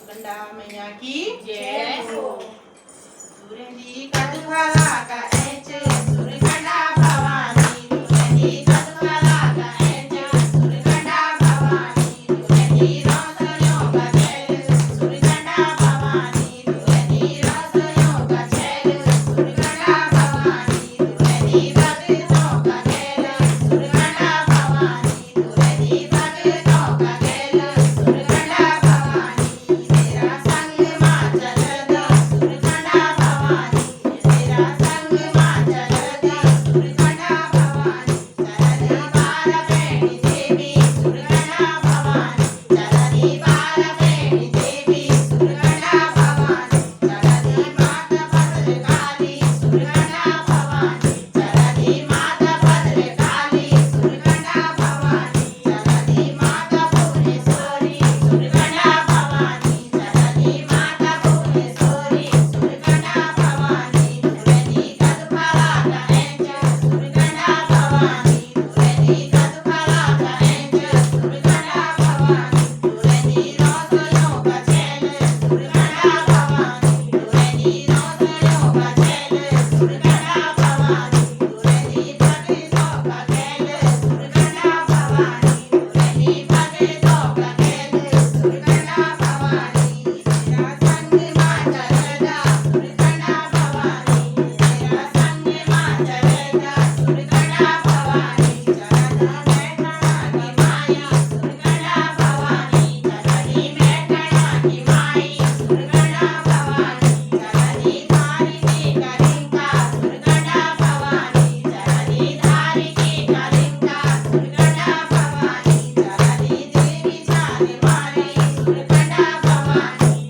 सुगंधा मैया की जय हो। सुरेंदी कदुवाला का एच सुरगंधा भवानी सुरेंदी कदुवाला का एच सुरगंधा भवानी सुरेंदी रोसयों का चेल सुरगंधा भवानी सुरेंदी रोसयों का चेल सुरगंधा भवानी सुरेंदी भक्तों का खेल सुरगंधा भवानी सुरेंदी भक्तों का खेल सुरगंधा भवानी तेरा संग मां चलदा सुरगंधा भवानी तेरा संग मां चलदा सुरगंधा भवानी चलनी बार बेणी देवी सुरगंधा भवानी चलनी बार बेणी देवी सुरगंधा भवानी चलनी माता बदल काली सुरगंधा भवानी चलनी माता बदल काली सुरगंधा भवानी चलनी माता भुवनेश्वरी सुरगंधा भवानी चलनी माता भुवनेश्वरी सुरगंधा भवानी तुरनी कदफला कहेंच सुरगंधा भवानी तुरनी कदफला कहेंच सुरगंधा भवानी तुरनी रोसयों का चेल सुरगंधा भवानी तुरनी रोसयों का चेल सुरगंधा भवानी तुरनी भक्तों का खेल सुरगंधा भवानी तुरनी भक्तों का खेल सुरगंधा भवानी तेरा संग मां चलदा सुरगंधा भवानी तेरा संग मां चलदा सुरगंधा भवानी चलना बैठना की माया सुरगंधा भवानी चलनी बैठना की माई सुरगंधा भवानी चलनी धारी की कलिंका सुरगंधा भवानी चलनी धारी की कलिंका सुरगंधा भवानी चलनी देवी जाने वाली सुरगंधा भवानी